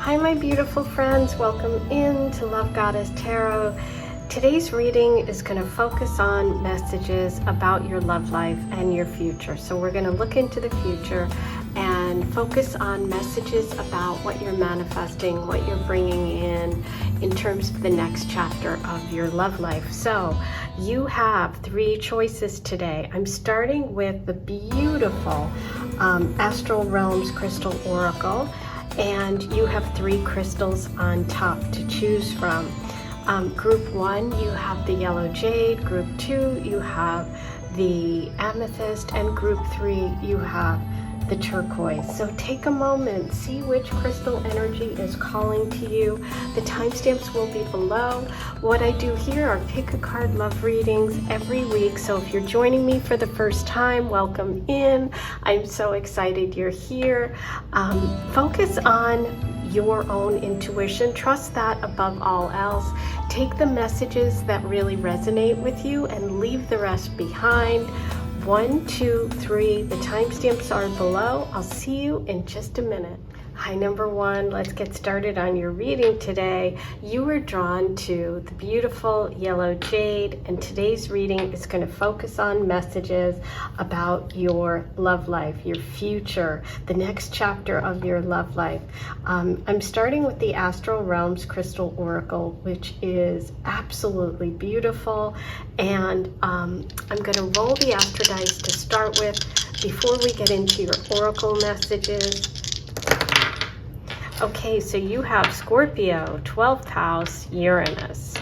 Hi my beautiful friends, welcome in to Love Goddess Tarot. Today's reading is going to focus on messages about your love life and your future. So we're going to look into the future and focus on messages about what you're manifesting, what you're bringing in terms of the next chapter of your love life. So you have three choices today. I'm starting with the beautiful Astral Realms Crystal Oracle. And you have three crystals on top to choose from. Group 1, you have the yellow jade. Group 2, you have the amethyst. And group 3, you have the turquoise. So take a moment, see which crystal energy is calling to you. The timestamps will be below. What I do here are pick a card love readings every week. So if you're joining me for the first time, welcome in. I'm so excited you're here. Focus on your own intuition. Trust that above all else. Take the messages that really resonate with you and leave the rest behind. 1, 2, 3, the timestamps are below. I'll see you in just a minute. Hi, number 1, let's get started on your reading today. You were drawn to the beautiful yellow jade, and today's reading is going to focus on messages about your love life, your future, the next chapter of your love life. I'm starting with the Astral Realms Crystal Oracle, which is absolutely beautiful, and I'm going to roll the Astro dice to start with before we get into your oracle messages. Okay, so you have Scorpio, 12th house, Uranus.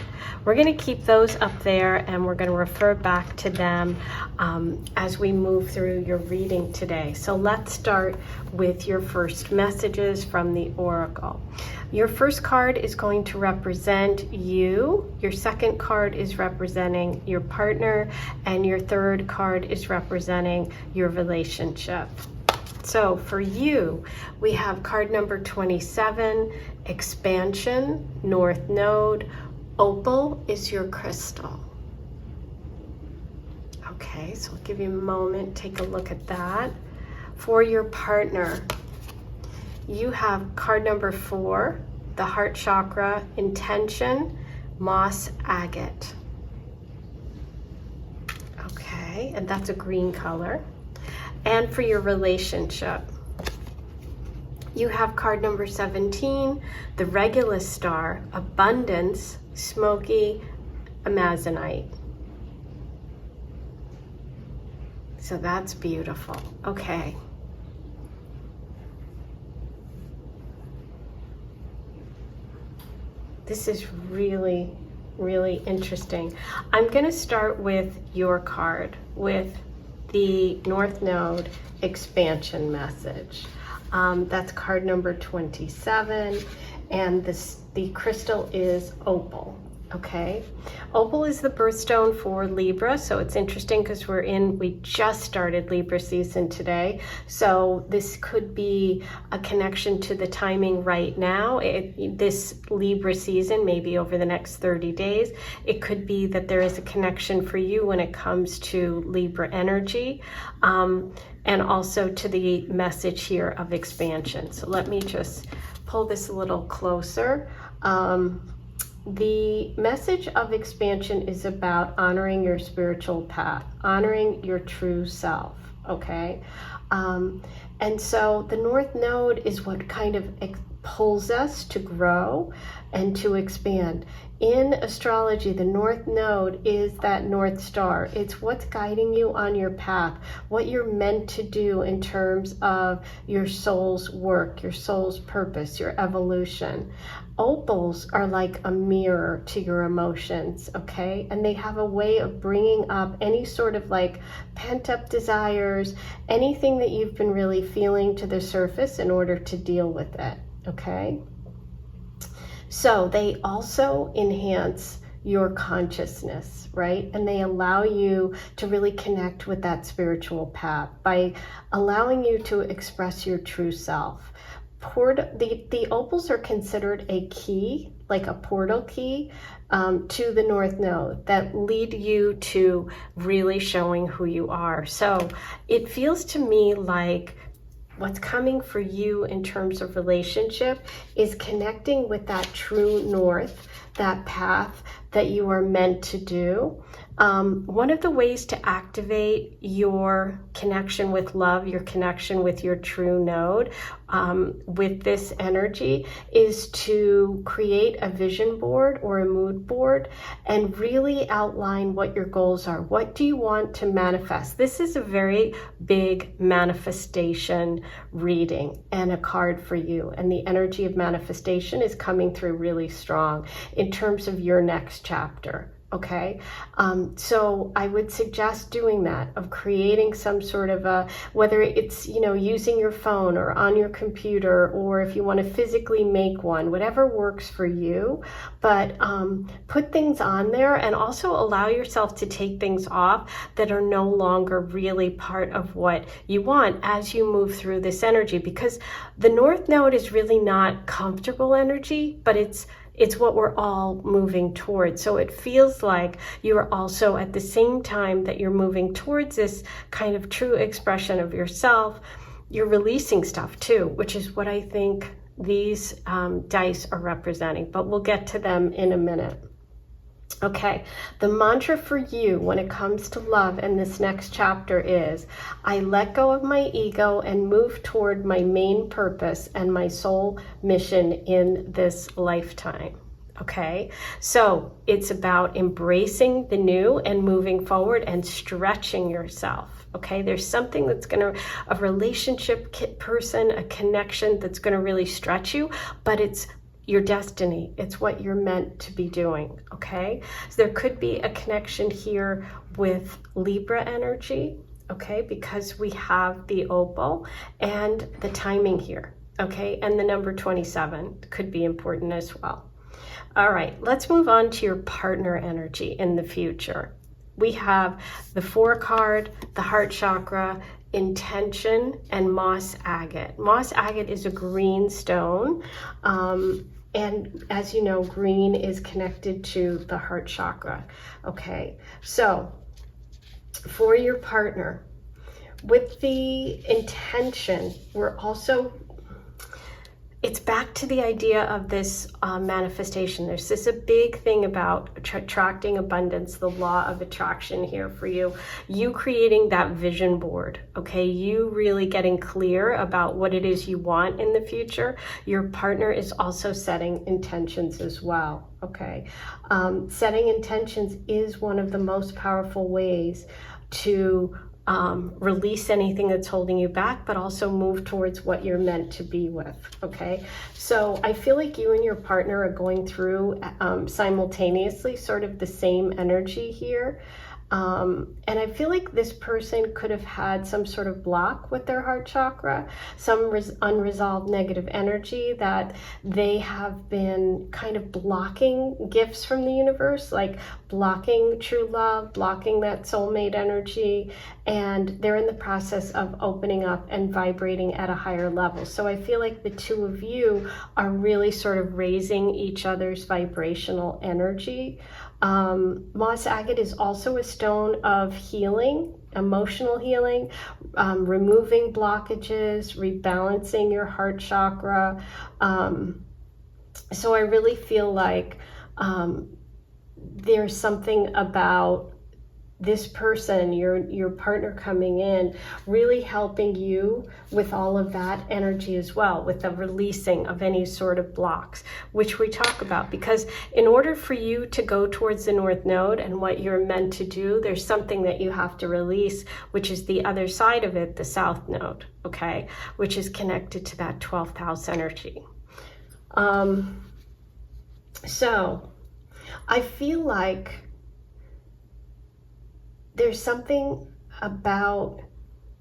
We're going to keep those up there and we're going to refer back to them as we move through your reading today. So let's start with your first messages from the Oracle. Your first card is going to represent you. Your second card is representing your partner. And your third card is representing your relationship. So for you, we have card number 27, expansion, north node. Opal is your crystal. Okay, so I'll give you a moment, take a look at that. For your partner, you have card number 4, the heart chakra, intention, moss agate. Okay, and that's a green color. And for your relationship, you have card number 17, the Regulus star, abundance, smoky, amazonite. So that's beautiful. Okay. This is really, really interesting. I'm going to start with your card, with the North Node expansion message. That's card number 27, and the crystal is opal. Okay, opal is the birthstone for Libra, so it's interesting because we just started Libra season today, so this could be a connection to the timing right now. This Libra season, maybe over the next 30 days, it could be that there is a connection for you when it comes to Libra energy, and also to the message here of expansion. So let me just pull this a little closer. The message of expansion is about honoring your spiritual path, honoring your true self, okay? And so the North Node is what kind of pulls us to grow and to expand. In astrology, the North Node is that North Star. It's what's guiding you on your path, what you're meant to do in terms of your soul's work, your soul's purpose, your evolution. Opals are like a mirror to your emotions, okay? And they have a way of bringing up any sort of like pent-up desires, anything that you've been really feeling to the surface in order to deal with it, okay? So they also enhance your consciousness, right? And they allow you to really connect with that spiritual path by allowing you to express your true self. The opals are considered a key, like a portal key, to the North Node that lead you to really showing who you are. So it feels to me like what's coming for you in terms of relationship is connecting with that true north, that path that you are meant to do. One of the ways to activate your connection with love, your connection with your true node, with this energy, is to create a vision board or a mood board and really outline what your goals are. What do you want to manifest? This is a very big manifestation reading and a card for you. And the energy of manifestation is coming through really strong in terms of your next chapter. Okay, so I would suggest doing that, of creating some sort of a, whether it's, you know, using your phone or on your computer, or if you want to physically make one, whatever works for you. But put things on there, and also allow yourself to take things off that are no longer really part of what you want as you move through this energy, because the North Node is really not comfortable energy, but it's what we're all moving towards. So it feels like you are also, at the same time that you're moving towards this kind of true expression of yourself, you're releasing stuff too, which is what I think these dice are representing. But we'll get to them in a minute. Okay, the mantra for you when it comes to love in this next chapter is, I let go of my ego and move toward my main purpose and my soul mission in this lifetime. Okay, so it's about embracing the new and moving forward and stretching yourself. Okay, there's something that's going to, a relationship person, a connection that's going to really stretch you, but it's your destiny. It's what you're meant to be doing. Okay, so there could be a connection here with Libra energy. Okay, because we have the opal and the timing here. Okay, and the number 27 could be important as well. All right, let's move on to your partner energy in the future. We have the 4 card, the heart chakra, intention, and moss agate. Moss agate is a green stone. And as you know, green is connected to the heart chakra. Okay, so for your partner, with the intention, we're also, it's back to the idea of this manifestation. There's this a big thing about attracting abundance, the law of attraction here for you. You creating that vision board, okay? You really getting clear about what it is you want in the future. Your partner is also setting intentions as well, okay? Setting intentions is one of the most powerful ways to release anything that's holding you back, but also move towards what you're meant to be with. Okay, so I feel like you and your partner are going through simultaneously sort of the same energy here. And I feel like this person could have had some sort of block with their heart chakra, some unresolved negative energy that they have been kind of blocking gifts from the universe, like blocking true love, blocking that soulmate energy, and they're in the process of opening up and vibrating at a higher level. So I feel like the two of you are really sort of raising each other's vibrational energy. Moss agate is also a stone of healing, emotional healing, removing blockages, rebalancing your heart chakra. So I really feel like there's something about this person, your partner coming in, really helping you with all of that energy as well, with the releasing of any sort of blocks, which we talk about. Because in order for you to go towards the North Node and what you're meant to do, there's something that you have to release, which is the other side of it, the South Node, okay, which is connected to that 12th house energy. So I feel like there's something about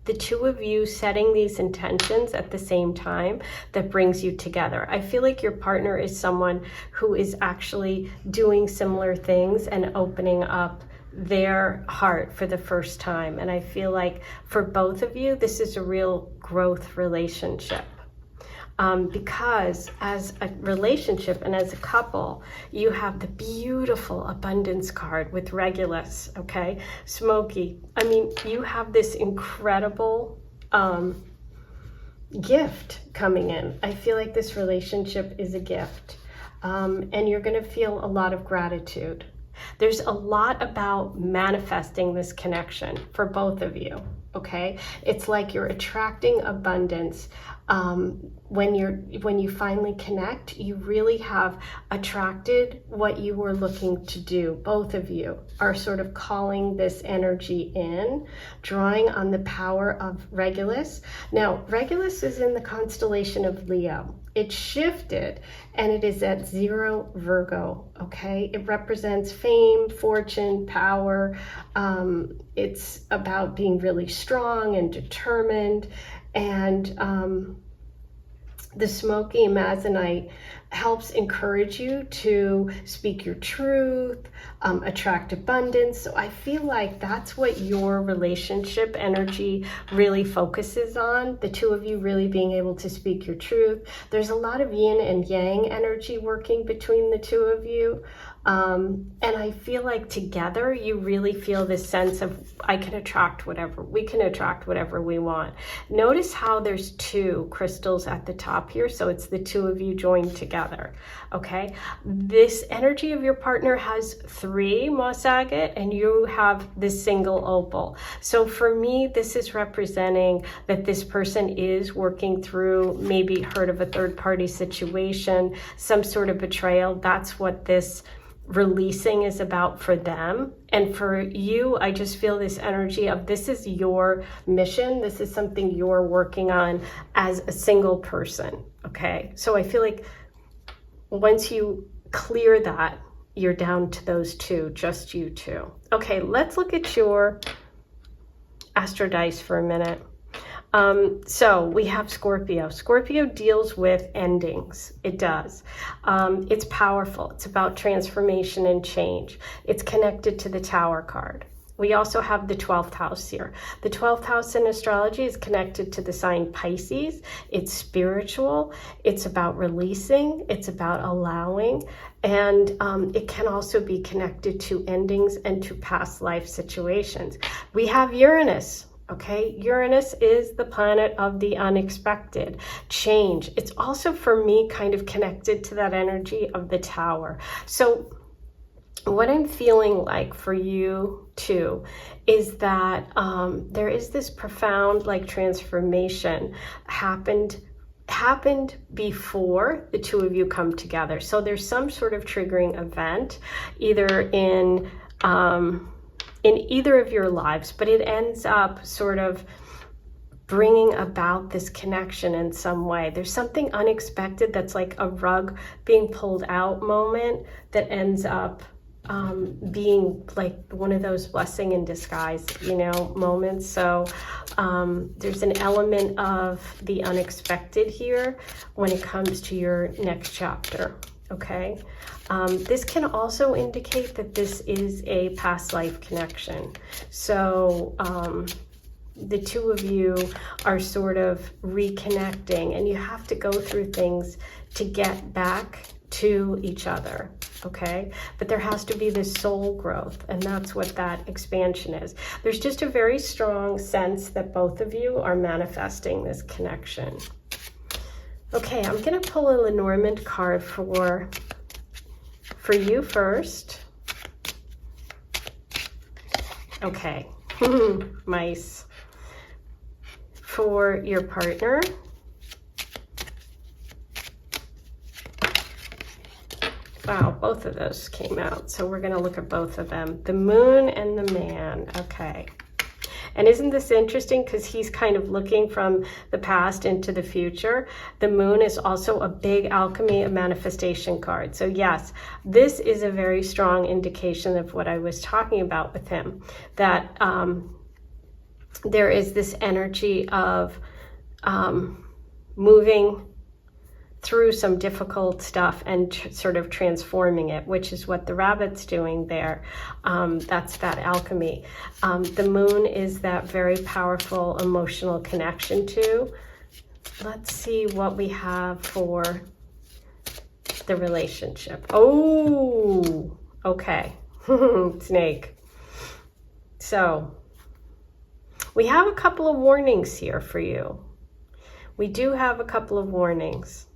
the two of you setting these intentions at the same time that brings you together. I feel like your partner is someone who is actually doing similar things and opening up their heart for the first time. And I feel like for both of you, this is a real growth relationship. Because as a relationship and as a couple, you have the beautiful abundance card with Regulus, okay? Smoky. I mean, you have this incredible gift coming in. I feel like this relationship is a gift, and you're going to feel a lot of gratitude. There's a lot about manifesting this connection for both of you, okay? It's like you're attracting abundance. When you finally connect, you really have attracted what you were looking to do. Both of you are sort of calling this energy in, drawing on the power of Regulus. Now, Regulus is in the constellation of Leo. It shifted and it is at 0 Virgo, okay? It represents fame, fortune, power. It's about being really strong and determined. And the smoky amazonite helps encourage you to speak your truth, attract abundance. So I feel like that's what your relationship energy really focuses on, the two of you really being able to speak your truth. There's a lot of yin and yang energy working between the two of you. And I feel like together you really feel this sense of, I can attract whatever, we can attract whatever we want. Notice how there's 2 crystals at the top here, so it's the two of you joined together, okay? This energy of your partner has 3 moss agate and you have this single opal. So for me, this is representing that this person is working through maybe hurt of a third-party situation, some sort of betrayal. That's what this releasing is about for them. And for you, I just feel this energy of this is your mission. This is something you're working on as a single person, okay? So I feel like once you clear that, you're down to those 2, just you 2. Okay, let's look at your astro dice for a minute. So we have Scorpio. Scorpio deals with endings. It does. It's powerful. It's about transformation and change. It's connected to the Tower card. We also have the 12th house here. The 12th house in astrology is connected to the sign Pisces. It's spiritual. It's about releasing. It's about allowing. And it can also be connected to endings and to past life situations. We have Uranus. Okay, Uranus is the planet of the unexpected, change. It's also, for me, kind of connected to that energy of the Tower. So what I'm feeling like for you too is that there is this profound like transformation happened before the two of you come together. So there's some sort of triggering event, either in either of your lives, but it ends up sort of bringing about this connection in some way. There's something unexpected that's like a rug being pulled out moment that ends up being like one of those blessing in disguise, you know, moments. So there's an element of the unexpected here when it comes to your next chapter, okay? This can also indicate that this is a past life connection. So the two of you are sort of reconnecting, and you have to go through things to get back to each other, okay? But there has to be this soul growth, and that's what that expansion is. There's just a very strong sense that both of you are manifesting this connection. Okay, I'm gonna pull a Lenormand card for you first. Okay, mice. For your partner. Wow, both of those came out. So we're going to look at both of them. The moon and the man. Okay. And isn't this interesting? Because he's kind of looking from the past into the future. The moon is also a big alchemy and manifestation card. So yes, this is a very strong indication of what I was talking about with him. That there is this energy of moving through some difficult stuff and sort of transforming it, which is what the rabbit's doing there. That's that alchemy. The moon is that very powerful emotional connection too. Let's see what we have for the relationship. Oh, okay. Snake. So we have a couple of warnings here for you. we do have a couple of warnings.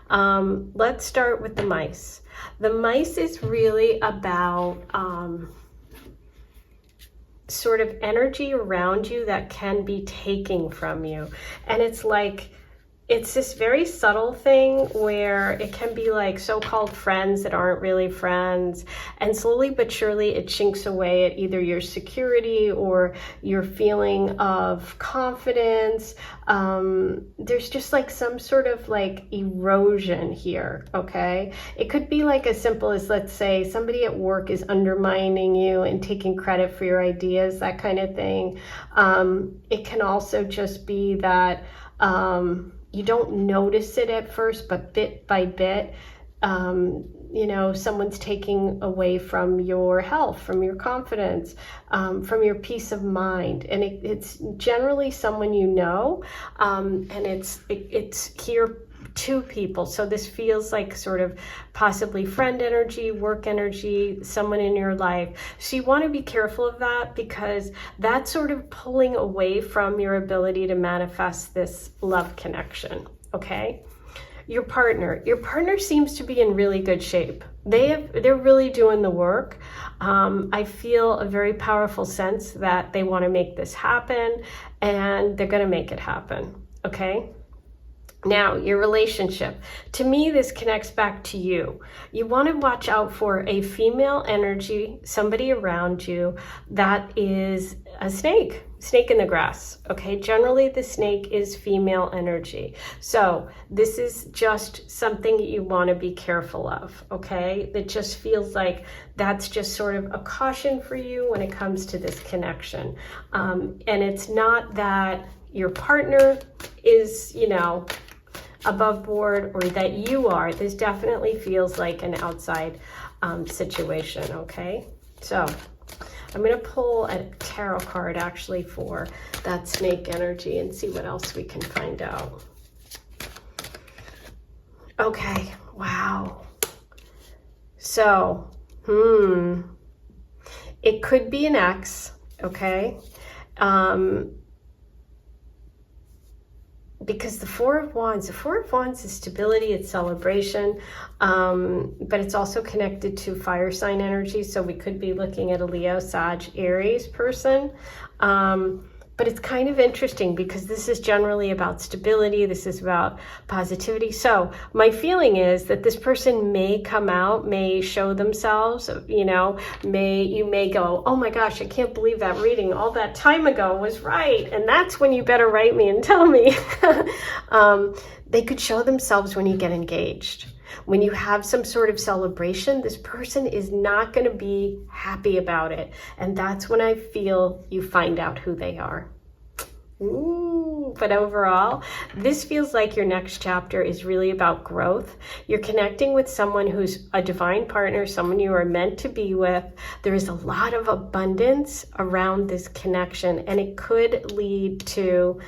Let's start with the mice. The mice is really about sort of energy around you that can be taken from you. And it's like, it's this very subtle thing where it can be like so-called friends that aren't really friends, and slowly but surely it chinks away at either your security or your feeling of confidence. There's just like some sort of like erosion here, okay? It could be like as simple as, let's say, somebody at work is undermining you and taking credit for your ideas, that kind of thing. It can also just be that you don't notice it at first, but bit by bit, you know, someone's taking away from your health, from your confidence, from your peace of mind. And it's generally someone you know, and it's here two people. So this feels like sort of possibly friend energy, work energy, someone in your life. So you want to be careful of that, because that's sort of pulling away from your ability to manifest this love connection, okay? Your partner seems to be in really good shape. They're really doing the work. I feel a very powerful sense that they want to make this happen, and they're going to make it happen, okay? Now, your relationship. To me, this connects back to you. You want to watch out for a female energy, somebody around you that is a snake in the grass, okay? Generally, the snake is female energy. So this is just something you want to be careful of, okay? It just feels like that's just sort of a caution for you when it comes to this connection. And it's not that your partner is, you know, above board, or that you are. This definitely feels like an outside situation, okay? So I'm going to pull a tarot card actually for that snake energy and see what else we can find out. Okay, wow. So, it could be an ex, okay? Because the Four of Wands is stability, it's celebration, but it's also connected to fire sign energy. So we could be looking at a Leo, Sag, Aries person. But it's kind of interesting because this is generally about stability. This is about positivity. So my feeling is that this person may come out, may show themselves, you know, you may go, oh my gosh, I can't believe that reading all that time ago was right. And that's when you better write me and tell me. They could show themselves when you get engaged. When you have some sort of celebration, this person is not going to be happy about it. And that's when I feel you find out who they are. Ooh, but overall, this feels like your next chapter is really about growth. You're connecting with someone who's a divine partner, someone you are meant to be with. There is a lot of abundance around this connection, and it could lead to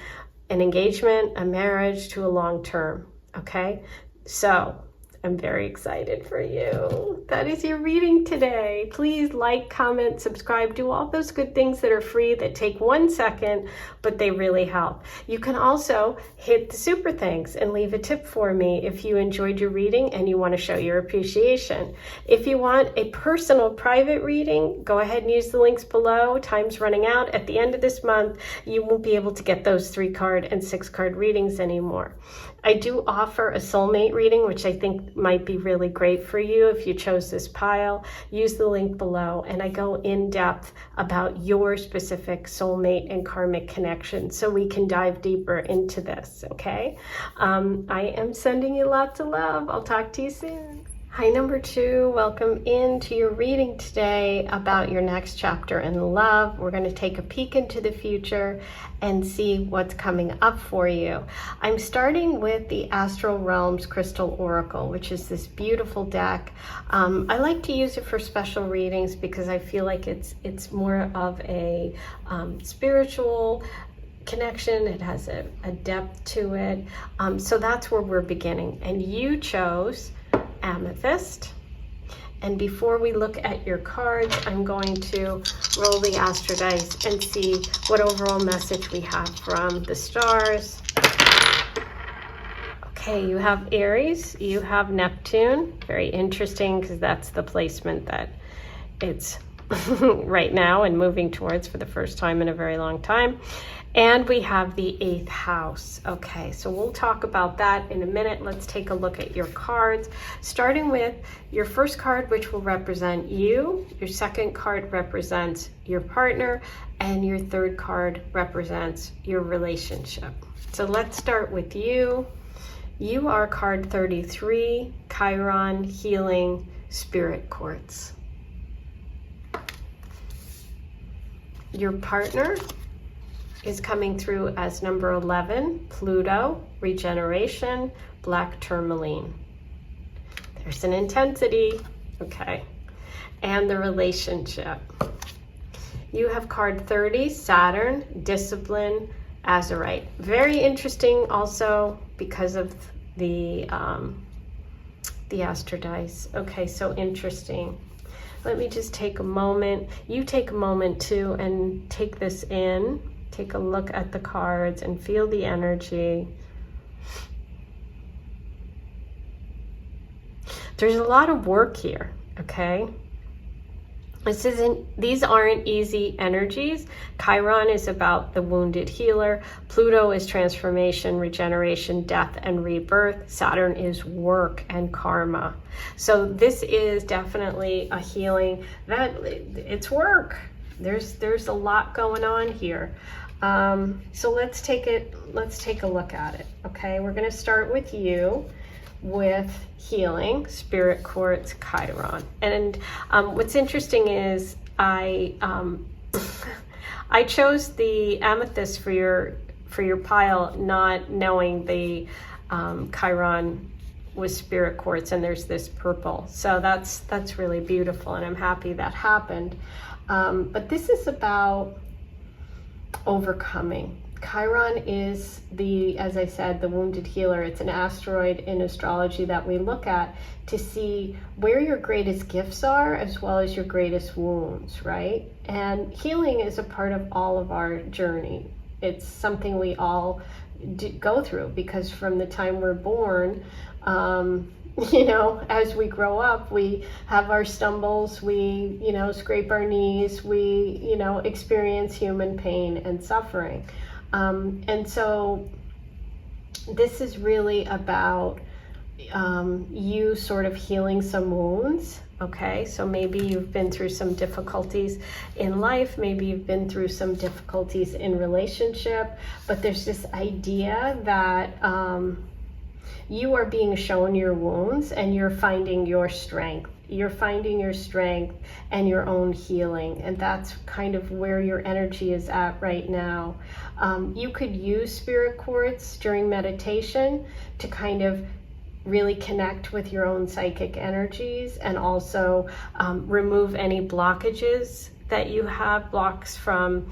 an engagement, a marriage, to a long term. Okay? So I'm very excited for you. That is your reading today. Please like, comment, subscribe, do all those good things that are free, that take 1 second, but they really help. You can also hit the super thanks and leave a tip for me if you enjoyed your reading and you want to show your appreciation. If you want a personal private reading, go ahead and use the links below. Time's running out. At the end of this month, you won't be able to get those 3-card and 6-card readings anymore. I do offer a soulmate reading, which I think might be really great for you if you chose this pile. Use the link below, and I go in depth about your specific soulmate and karmic connection so we can dive deeper into this, okay? I am sending you lots of love. I'll talk to you soon. Hi, number 2. Welcome into your reading today about your next chapter in love. We're going to take a peek into the future and see what's coming up for you. I'm starting with the Astral Realms Crystal Oracle, which is this beautiful deck. I like to use it for special readings because I feel like it's more of a spiritual connection. It has a depth to it. So that's where we're beginning. And you chose Amethyst. And before we look at your cards, I'm going to roll the Astro Dice and see what overall message we have from the stars. Okay, you have Aries, you have Neptune. Very interesting because that's the placement that it's right now and moving towards for the first time in a very long time. And we have the 8th house. Okay, so we'll talk about that in a minute. Let's take a look at your cards, starting with your first card, which will represent you. Your second card represents your partner, and your third card represents your relationship. So let's start with you. You are card 33, Chiron, Healing, Spirit Quartz. Your partner is coming through as number 11, Pluto, Regeneration, Black Tourmaline. There's an intensity, okay. And the relationship. You have card 30, Saturn, Discipline, Azurite. Very interesting also because of the Astro Dice. Okay, so interesting. Let me just take a moment. You take a moment too and take this in. Take a look at the cards and feel the energy. There's a lot of work here, okay? These aren't easy energies. Chiron is about the wounded healer. Pluto is transformation, regeneration, death, and rebirth. Saturn is work and karma. So this is definitely a healing that it's work. There's a lot going on here. So let's take a look at it. Okay, we're going to start with you with Healing, Spirit Quartz, Chiron. And what's interesting is I chose the amethyst for your pile, not knowing the Chiron was Spirit Quartz, and there's this purple. So that's really beautiful, and I'm happy that happened. But this is about overcoming. Chiron is as I said, the wounded healer. It's an asteroid in astrology that we look at to see where your greatest gifts are as well as your greatest wounds, right? And healing is a part of all of our journey. It's something we all go through, because from the time we're born, you know, as we grow up, we have our stumbles, we, you know, scrape our knees, we, you know, experience human pain and suffering. And so this is really about you sort of healing some wounds, okay? So maybe you've been through some difficulties in life, maybe you've been through some difficulties in relationship, but there's this idea that you are being shown your wounds and you're finding your strength. You're finding your strength and your own healing, and that's kind of where your energy is at right now. You could use Spirit Quartz during meditation to kind of really connect with your own psychic energies, and also remove any blockages that you have, blocks from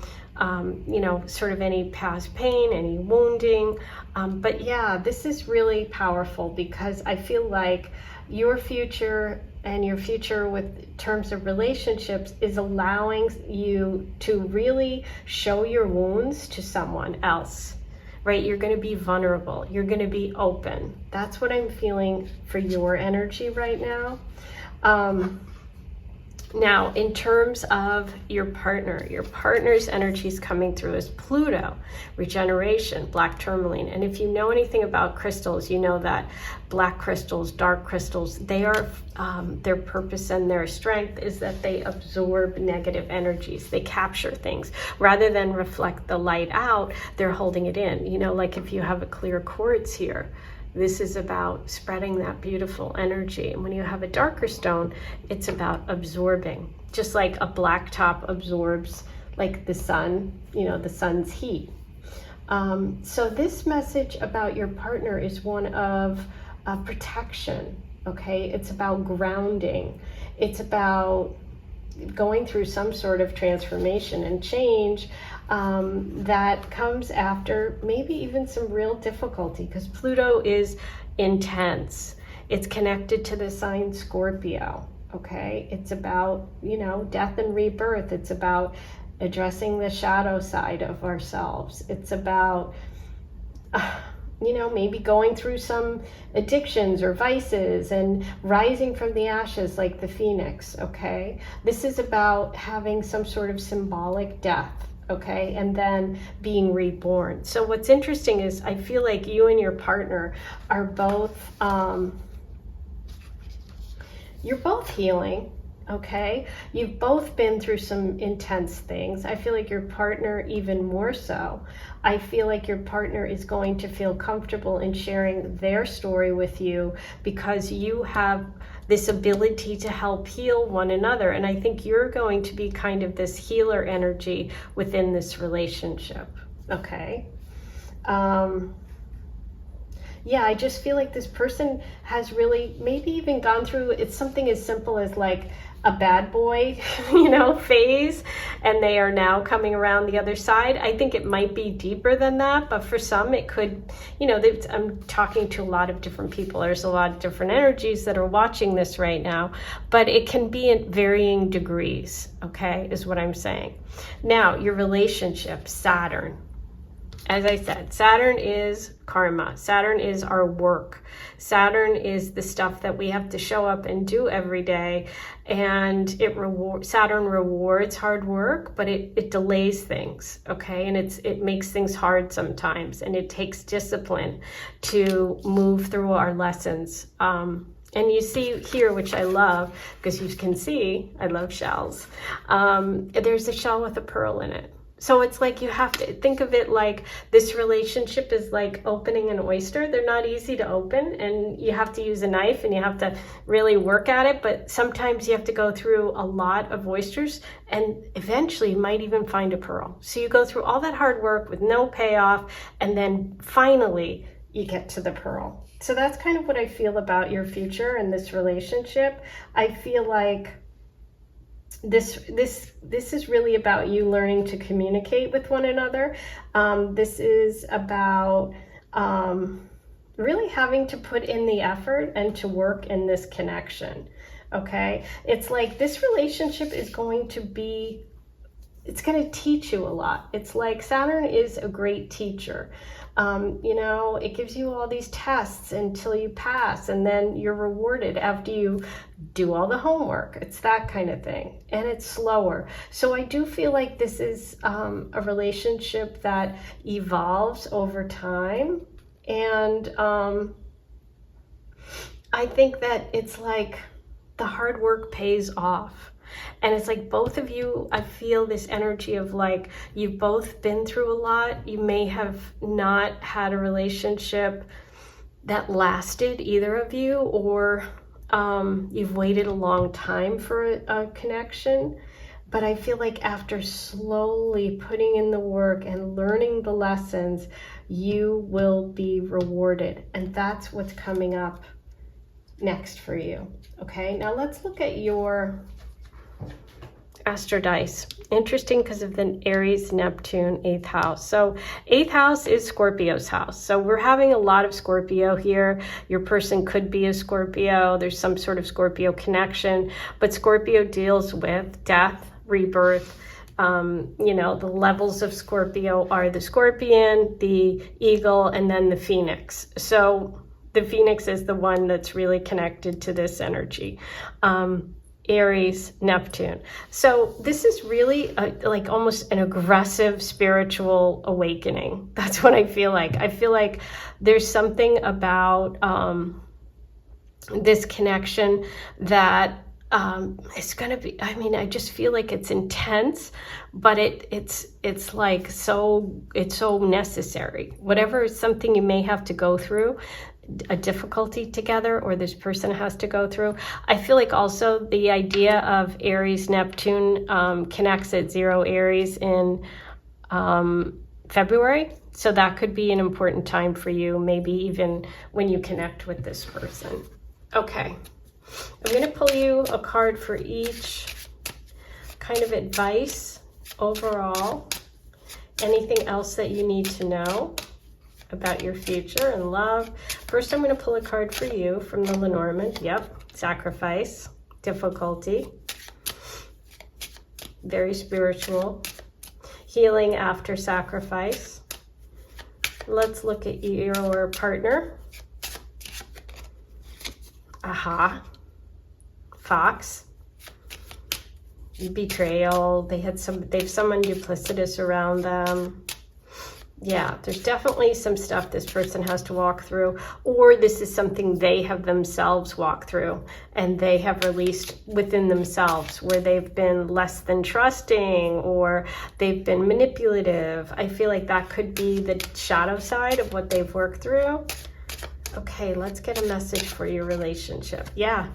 you know, sort of any past pain, any wounding. But yeah, this is really powerful, because I feel like your future and your future with terms of relationships is allowing you to really show your wounds to someone else, right? You're going to be vulnerable. You're going to be open. That's what I'm feeling for your energy right now. Now, in terms of your partner's energy is coming through as Pluto, regeneration, black tourmaline. And if you know anything about crystals, you know that black crystals, dark crystals, they are, their purpose and their strength is that they absorb negative energies. They capture things. Rather than reflect the light out, they're holding it in. You know, like if you have a clear quartz here, this is about spreading that beautiful energy. And when you have a darker stone, it's about absorbing. Just like a black top absorbs, like the sun, you know, the sun's heat. So this message about your partner is one of protection, okay? It's about grounding. It's about going through some sort of transformation and change that comes after maybe even some real difficulty, because Pluto is intense. It's connected to the sign Scorpio, okay? It's about, you know, death and rebirth. It's about addressing the shadow side of ourselves. It's about you know, maybe going through some addictions or vices and rising from the ashes like the phoenix, okay? This is about having some sort of symbolic death, okay, and then being reborn. So what's interesting is I feel like you and your partner are both, you're both healing, okay? You've both been through some intense things. I feel like your partner even more so. I feel like your partner is going to feel comfortable in sharing their story with you because you have this ability to help heal one another. And I think you're going to be kind of this healer energy within this relationship, okay? Yeah, I just feel like this person has really maybe even gone through, it's something as simple as like a bad boy, you know, phase, and they are now coming around the other side. I think it might be deeper than that, but for some it could, you know, I'm talking to a lot of different people. There's a lot of different energies that are watching this right now, but it can be at varying degrees, okay, is what I'm saying. Now, your relationship, Saturn. As I said, Saturn is karma. Saturn is our work. Saturn is the stuff that we have to show up and do every day. And Saturn rewards hard work, but it delays things, okay? And it makes things hard sometimes. And it takes discipline to move through our lessons. And you see here, which I love, because you can see, I love shells. There's a shell with a pearl in it. So it's like you have to think of it like this relationship is like opening an oyster. They're not easy to open, and you have to use a knife and you have to really work at it. But sometimes you have to go through a lot of oysters, and eventually you might even find a pearl. So you go through all that hard work with no payoff, and then finally you get to the pearl. So that's kind of what I feel about your future and this relationship. I feel like this is really about you learning to communicate with one another. This is about really having to put in the effort and to work in this connection, okay? It's like this relationship is going to be, it's going to teach you a lot. It's like Saturn is a great teacher. You know, it gives you all these tests until you pass, and then you're rewarded after you do all the homework. It's that kind of thing, and it's slower. So I do feel like this is a relationship that evolves over time, and I think that it's like the hard work pays off. And it's like both of you, I feel this energy of like, you've both been through a lot. You may have not had a relationship that lasted, either of you, or you've waited a long time for a connection. But I feel like after slowly putting in the work and learning the lessons, you will be rewarded. And that's what's coming up next for you. Okay, now let's look at your Astro Dice. Interesting because of the Aries, Neptune, 8th house. So 8th house is Scorpio's house. So we're having a lot of Scorpio here. Your person could be a Scorpio. There's some sort of Scorpio connection, but Scorpio deals with death, rebirth. You know, the levels of Scorpio are the scorpion, the eagle, and then the phoenix. So the phoenix is the one that's really connected to this energy. Aries, Neptune. So this is really like almost an aggressive spiritual awakening. That's what I feel like. I feel like there's something about this connection that it's going to be, I mean, I just feel like it's intense, but it's like it's so necessary. Whatever is something you may have to go through, a difficulty together, or this person has to go through. I feel like also the idea of Aries Neptune connects at 0 Aries in February. So that could be an important time for you, maybe even when you connect with this person. Okay, I'm going to pull you a card for each kind of advice overall. Anything else that you need to know about your future and love. First, I'm going to pull a card for you from the Lenormand. Yep, sacrifice, difficulty, very spiritual, healing after sacrifice, Let's look at your partner. Aha. Fox. Betrayal. They've someone duplicitous around them. Yeah, there's definitely some stuff this person has to walk through, or this is something they have themselves walked through and they have released within themselves, where they've been less than trusting or they've been manipulative. I feel like that could be the shadow side of what they've worked through. Okay, let's get a message for your relationship. Yeah,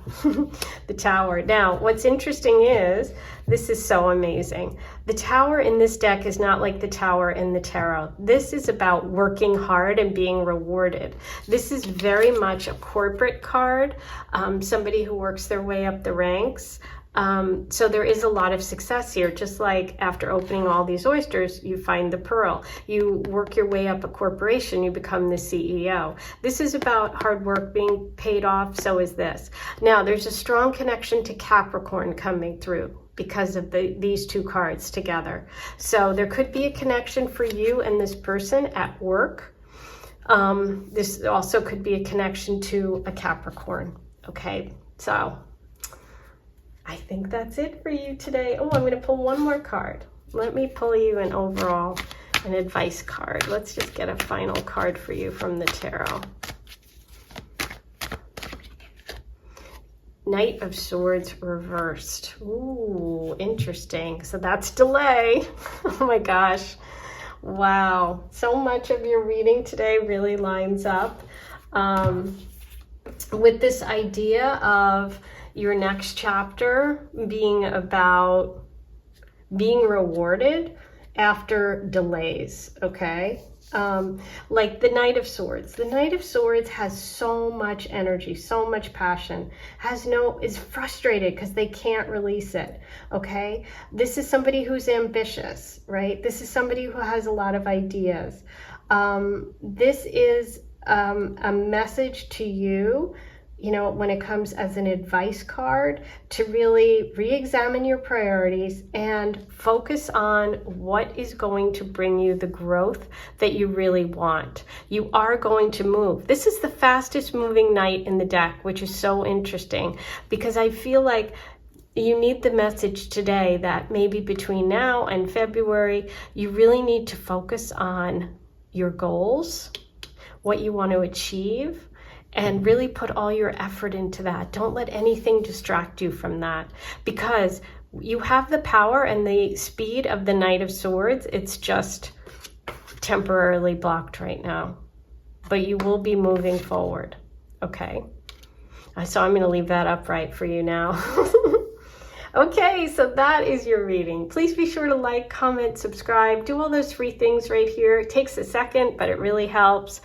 the Tower. Now, what's interesting is, this is so amazing. The Tower in this deck is not like the Tower in the Tarot. This is about working hard and being rewarded. This is very much a corporate card, somebody who works their way up the ranks. So there is a lot of success here. Just like after opening all these oysters, you find the pearl. You work your way up a corporation, you become the CEO. This is about hard work being paid off. So is this. Now, there's a strong connection to Capricorn coming through because of these two cards together. So there could be a connection for you and this person at work. This also could be a connection to a Capricorn. Okay, so I think that's it for you today. Oh, I'm going to pull one more card. Let me pull you an advice card. Let's just get a final card for you from the tarot. Knight of Swords reversed. Ooh, interesting. So that's delay. Oh my gosh. Wow. So much of your reading today really lines up with this idea of your next chapter being about being rewarded after delays, okay? Like the Knight of Swords. The Knight of Swords has so much energy, so much passion, is frustrated because they can't release it, okay? This is somebody who's ambitious, right? This is somebody who has a lot of ideas. This is a message to you, you know, when it comes as an advice card, to really re-examine your priorities and focus on what is going to bring you the growth that you really want. You are going to move. This is the fastest moving knight in the deck, which is so interesting because I feel like you need the message today that maybe between now and February, you really need to focus on your goals, what you want to achieve, and really put all your effort into that. Don't let anything distract you from that, because you have the power and the speed of the Knight of Swords. It's just temporarily blocked right now, but you will be moving forward. Okay. So I'm going to leave that upright for you now. Okay, so that is your reading. Please be sure to like, comment, subscribe, do all those free things right here. It takes a second, but it really helps.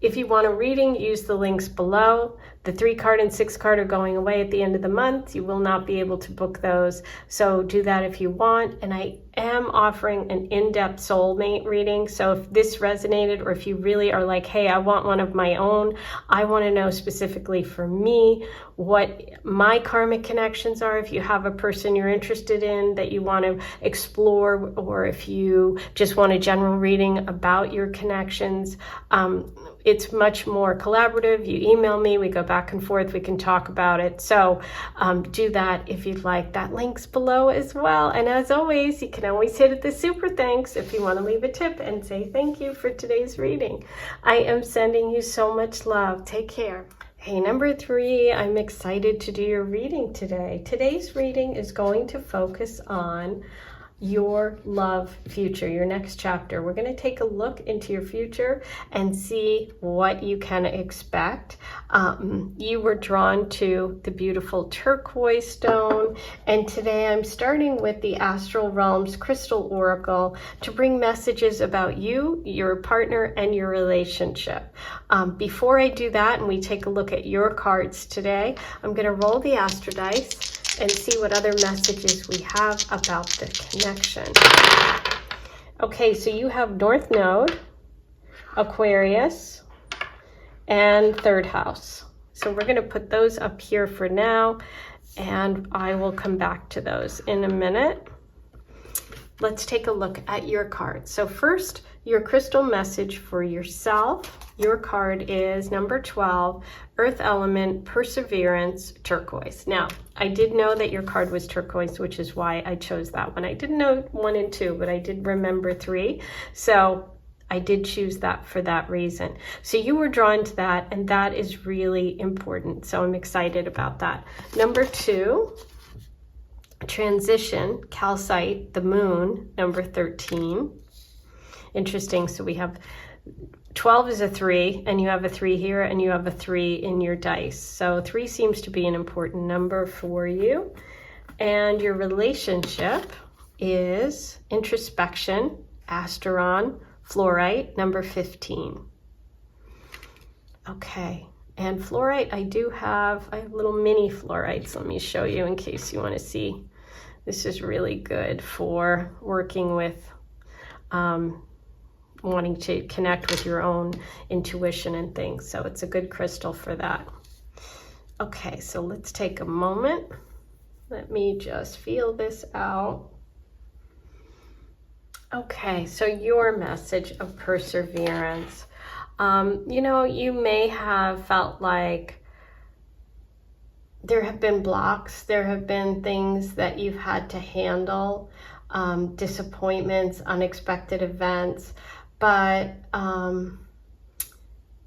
If you want a reading, use the links below. The 3-card and 6-card are going away at the end of the month. You will not be able to book those, so do that if you want. And I am offering an in-depth soulmate reading, so if this resonated, or if you really are like, hey, I want one of my own, I want to know specifically for me what my karmic connections are. If you have a person you're interested in that you want to explore, or if you just want a general reading about your connections, it's much more collaborative. You email me, we go back and forth, we can talk about it. So do that if you'd like. That link's below as well. And as always, you can always hit the super thanks if you want to leave a tip and say thank you for today's reading. I am sending you so much love. Take care. Hey, number 3, I'm excited to do your reading today. Today's reading is going to focus on your love future, your next chapter. We're going to take a look into your future and see what you can expect. You were drawn to the beautiful turquoise stone, and today I'm starting with the Astral Realms Crystal Oracle to bring messages about you, your partner, and your relationship. Before I do that and we take a look at your cards today, I'm going to roll the Astro Dice and see what other messages we have about the connection. Okay, so you have North Node, Aquarius, and 3rd house. So we're going to put those up here for now, and I will come back to those in a minute. let's take a look at your cards. So first, your crystal message for yourself. Your card is number 12, Earth Element, Perseverance, Turquoise. Now, I did know that your card was turquoise, which is why I chose that one. I didn't know 1 and 2, but I did remember 3. So I did choose that for that reason. So you were drawn to that, and that is really important. So I'm excited about that. Number 2, Transition, Calcite, the Moon, number 13. Interesting. So we have 12 is a 3, and you have a 3 here, and you have a 3 in your dice. So 3 seems to be an important number for you. And your relationship is Introspection, Asteron, Fluorite, number 15. Okay. And fluorite, I have little mini fluorites. Let me show you in case you want to see. This is really good for working with wanting to connect with your own intuition and things. So it's a good crystal for that. Okay, so let's take a moment. Let me just feel this out. Okay, so your message of perseverance. You know, you may have felt like there have been blocks, there have been things that you've had to handle, disappointments, unexpected events, but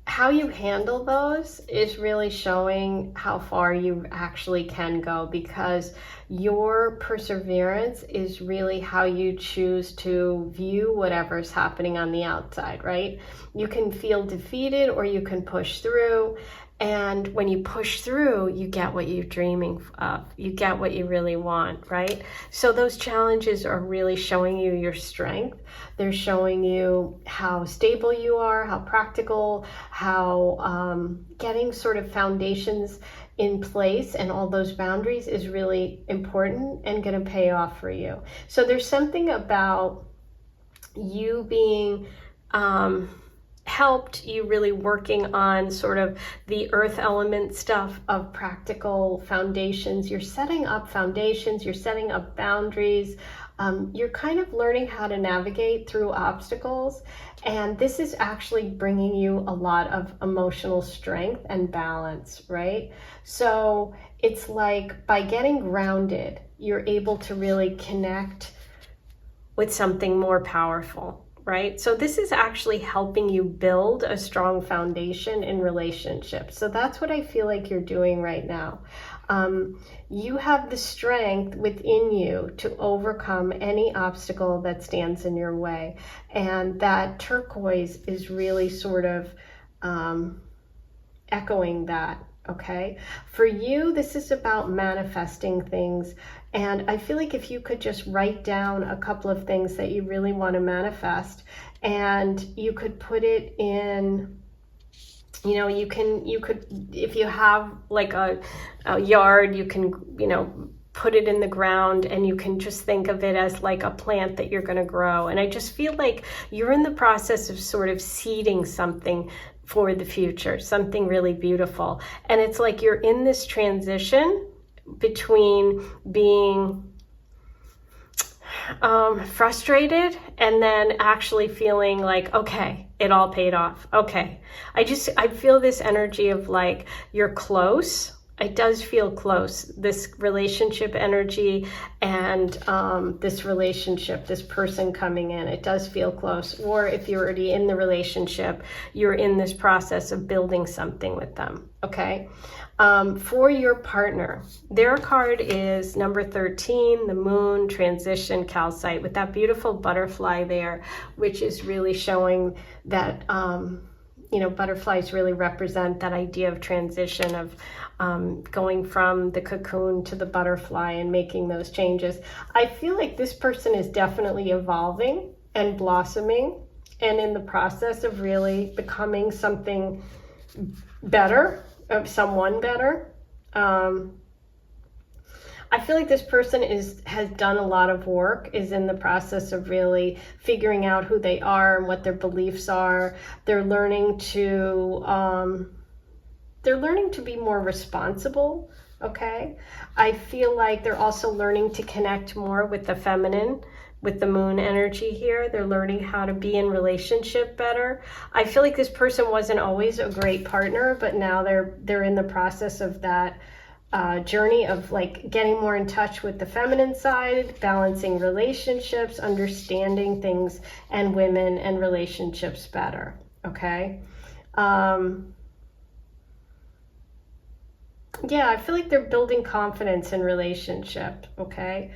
how you handle those is really showing how far you actually can go, because your perseverance is really how you choose to view whatever's happening on the outside, right? You can feel defeated or you can push through. And when you push through, you get what you're dreaming of. You get what you really want, right? So those challenges are really showing you your strength. They're showing you how stable you are, how practical, how getting sort of foundations in place and all those boundaries is really important and going to pay off for you. So there's something about you being helped, you really working on sort of the earth element stuff of practical foundations. You're setting up foundations, you're setting up boundaries, you're kind of learning how to navigate through obstacles, and this is actually bringing you a lot of emotional strength and balance, right? So it's like by getting grounded, you're able to really connect with something more powerful, right? So this is actually helping you build a strong foundation in relationships. So that's what I feel like you're doing right now. You have the strength within you to overcome any obstacle that stands in your way. And that turquoise is really sort of echoing that. Okay, for you, this is about manifesting things. And I feel like if you could just write down a couple of things that you really want to manifest, and you could put it in, you know, you could, if you have like a yard, you can, you know, put it in the ground, and you can just think of it as like a plant that you're going to grow. And I just feel like you're in the process of sort of seeding something for the future, something really beautiful. And it's like you're in this transition between being frustrated and then actually feeling like, okay, it all paid off. Okay. I feel this energy of like, you're close. It does feel close, this relationship energy and this relationship, this person coming in, it does feel close. Or if you're already in the relationship, you're in this process of building something with them, okay? For your partner, their card is number 13, the moon, transition, calcite, with that beautiful butterfly there, which is really showing that, you know, butterflies really represent that idea of transition, of going from the cocoon to the butterfly and making those changes. I feel like this person is definitely evolving and blossoming and in the process of really becoming something better, of someone better. I feel like this person has done a lot of work, is in the process of really figuring out who they are and what their beliefs are. They're learning to be more responsible, okay? I feel like they're also learning to connect more with the feminine with the moon energy here. They're learning how to be in relationship better. I feel like this person wasn't always a great partner, but now they're in the process of that journey of like getting more in touch with the feminine side, balancing relationships, understanding things and women and relationships better. Okay. Yeah, I feel like they're building confidence in relationship. Okay.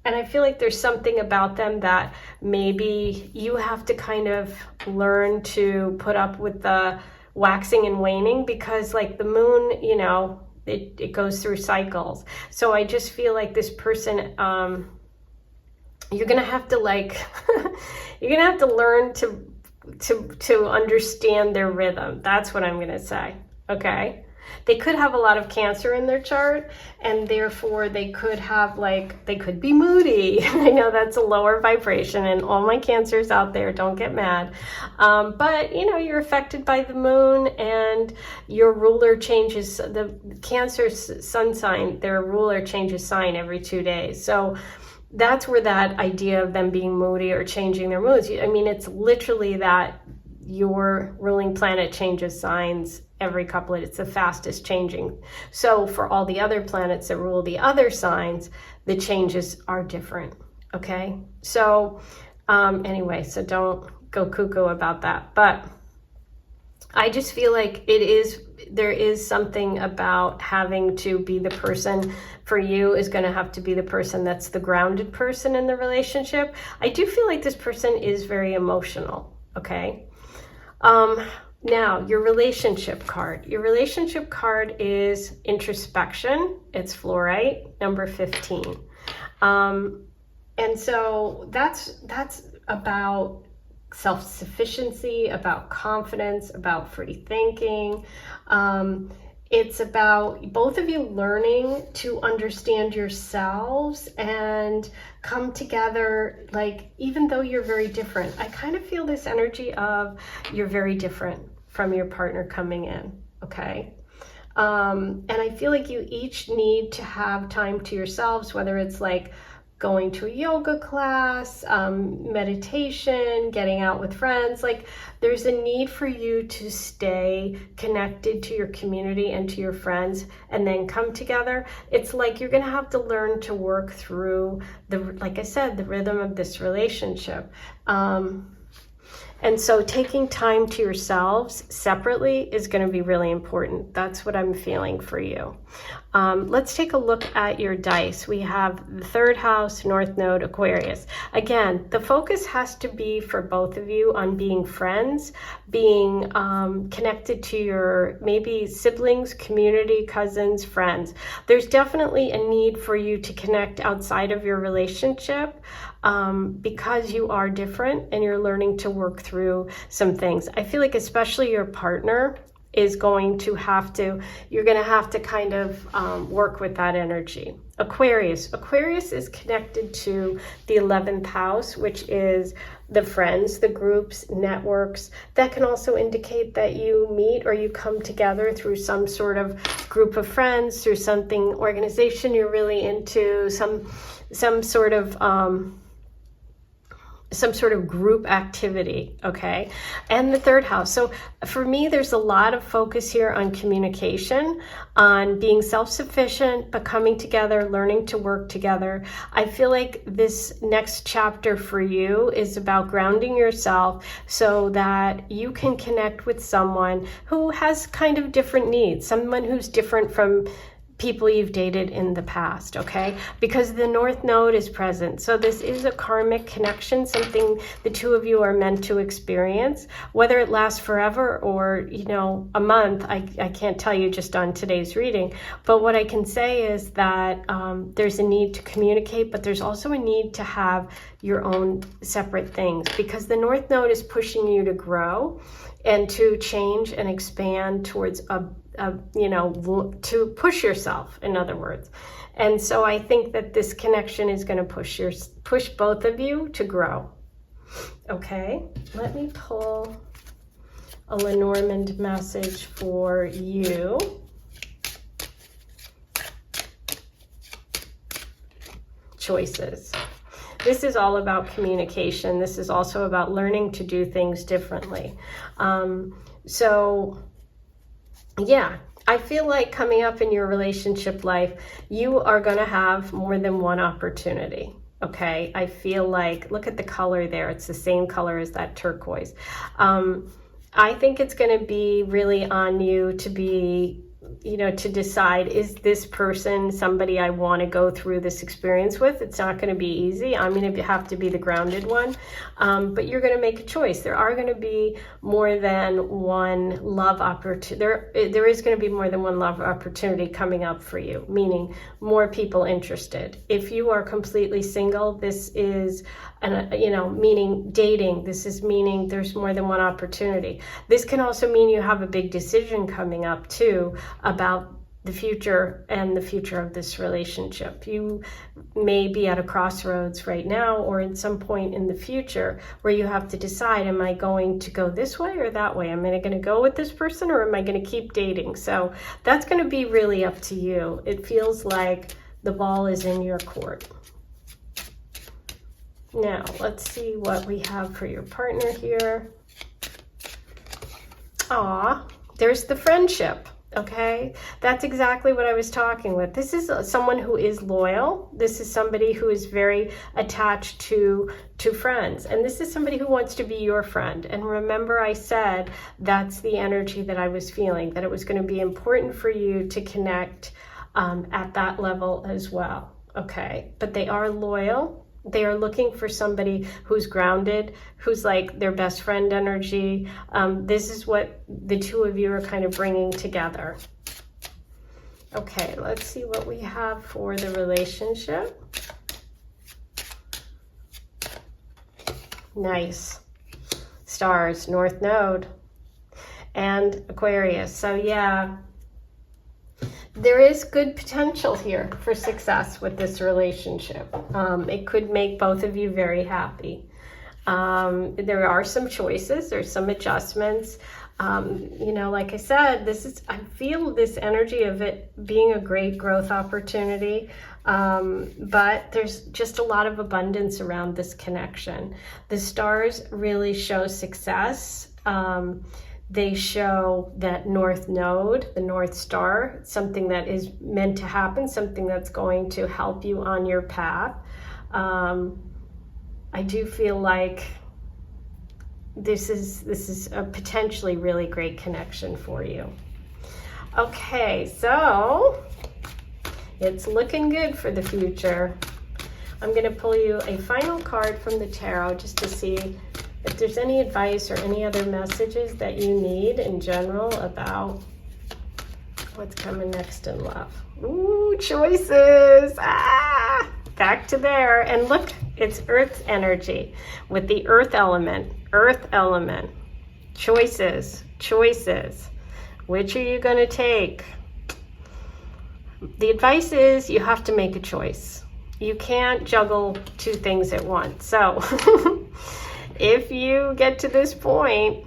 And I feel like there's something about them that maybe you have to kind of learn to put up with the waxing and waning, because like the moon, you know, it goes through cycles. So I just feel like this person, you're gonna have to like, you're gonna have to learn to understand their rhythm. That's what I'm gonna say. Okay. They could have a lot of Cancer in their chart, and therefore they could have like, they could be moody. I know that's a lower vibration, and all my Cancers out there, don't get mad. But you know, you're affected by the moon, and your ruler changes. The Cancer's sun sign, their ruler changes sign every 2 days. So that's where that idea of them being moody or changing their moods, I mean, it's literally that your ruling planet changes signs every couple of, it's the fastest changing. So for all the other planets that rule the other signs, the changes are different. Okay. So anyway, so don't go cuckoo about that. But I just feel like there is something about having to be the person for you is going to have to be the person that's the grounded person in the relationship. I do feel like this person is very emotional. Okay. Now, your relationship card. Your relationship card is introspection. It's fluorite, number 15. And so that's about self-sufficiency, about confidence, about free thinking. It's about both of you learning to understand yourselves and come together, like, even though you're very different. I kind of feel this energy of you're very different from your partner coming in, okay? And I feel like you each need to have time to yourselves, whether it's like going to a yoga class, meditation, getting out with friends. Like, there's a need for you to stay connected to your community and to your friends and then come together. It's like you're going to have to learn to work through like I said, the rhythm of this relationship. And so taking time to yourselves separately is going to be really important. That's what I'm feeling for you. Let's take a look at your dice. We have the third house, North Node, Aquarius. Again, the focus has to be for both of you on being friends, being connected to your maybe siblings, community, cousins, friends. There's definitely a need for you to connect outside of your relationship because you are different and you're learning to work through some things. I feel like especially your partner is going to have to, you're going to have to kind of work with that energy. Aquarius. Aquarius is connected to the 11th house, which is the friends, the groups, networks. That can also indicate that you meet or you come together through some sort of group of friends, through something, organization you're really into, some sort of group activity, okay? And the third house. So for me, there's a lot of focus here on communication, on being self-sufficient, but coming together, learning to work together. I feel like this next chapter for you is about grounding yourself so that you can connect with someone who has kind of different needs, someone who's different from people you've dated in the past, okay? Because the North Node is present. So this is a karmic connection, something the two of you are meant to experience. Whether it lasts forever or, you know, a month, I can't tell you just on today's reading. But what I can say is that there's a need to communicate, but there's also a need to have your own separate things, because the North Node is pushing you to grow and to change and expand towards to push yourself, in other words. And so I think that this connection is going to push both of you to grow. Okay, let me pull a Lenormand message for you. choices. This is all about communication. This is also about learning to do things differently. So yeah, I feel like coming up in your relationship life, you are going to have more than one opportunity. Okay, I feel like, look at the color there. It's the same color as that turquoise. I think it's going to be really on you to be, you know, to decide, is this person somebody I want to go through this experience with? It's not going to be easy. I'm going to have to be the grounded one, but you're going to make a choice. There are going to be more than one love opportunity. There is going to be more than one love opportunity coming up for you, meaning more people interested. If you are completely single, this is, meaning dating. This is meaning there's more than one opportunity. This can also mean you have a big decision coming up too about the future and the future of this relationship. You may be at a crossroads right now or at some point in the future where you have to decide, am I going to go this way or that way? Am I going to go with this person or am I going to keep dating? So that's going to be really up to you. It feels like the ball is in your court. Now, let's see what we have for your partner here. There's the friendship. Okay, that's exactly what I was talking with. This is someone who is loyal. This is somebody who is very attached to friends. And this is somebody who wants to be your friend. And remember, I said that's the energy that I was feeling, that it was going to be important for you to connect at that level as well. Okay, but they are loyal. They are looking for somebody who's grounded, who's like their best friend energy. This is what the two of you are kind of bringing together. Okay, let's see what we have for the relationship. Nice. Stars, North Node, and Aquarius. So yeah, there is good potential here for success with this relationship. It could make both of you very happy. There are some choices, there's some adjustments. Like I said, I feel this energy of it being a great growth opportunity, but there's just a lot of abundance around this connection. The stars really show success. They show that North Node, the North Star, something that is meant to happen, something that's going to help you on your path. I do feel like this is a potentially really great connection for you. Okay, so it's looking good for the future. I'm going to pull you a final card from the tarot just to see if there's any advice or any other messages that you need in general about what's coming next in love. Ooh, choices. Back to there. And look, it's Earth's energy with the Earth element. Earth element. Choices. Choices. Which are you going to take? The advice is you have to make a choice. You can't juggle two things at once. So if you get to this point,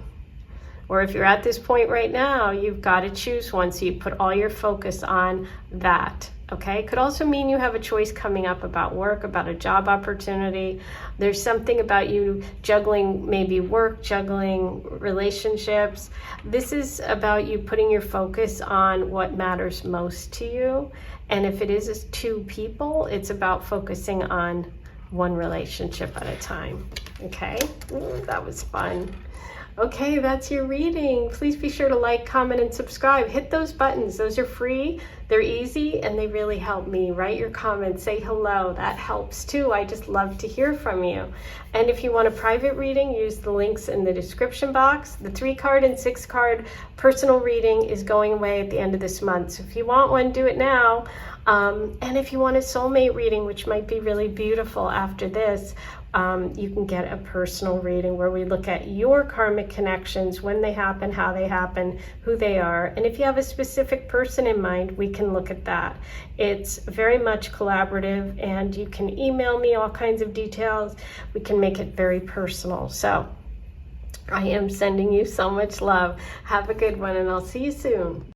or if you're at this point right now, you've got to choose one. So you put all your focus on that. Okay, could also mean you have a choice coming up about work, about a job opportunity. There's something about you juggling maybe work, juggling relationships. This is about you putting your focus on what matters most to you. And if it is two people, it's about focusing on one relationship at a time. Okay, that was fun. Okay, that's your reading. Please be sure to like, comment, and subscribe. Hit those buttons. Those are free, they're easy, and they really help me. Write your comments, say hello. That helps too. I just love to hear from you. And if you want a private reading, use the links in the description box. The 3-card and 6-card personal reading is going away at the end of this month. So if you want one, do it now. And if you want a soulmate reading, which might be really beautiful after this, you can get a personal reading where we look at your karmic connections, when they happen, how they happen, who they are. And if you have a specific person in mind, we can look at that. It's very much collaborative, and you can email me all kinds of details. We can make it very personal. So I am sending you so much love. Have a good one, and I'll see you soon.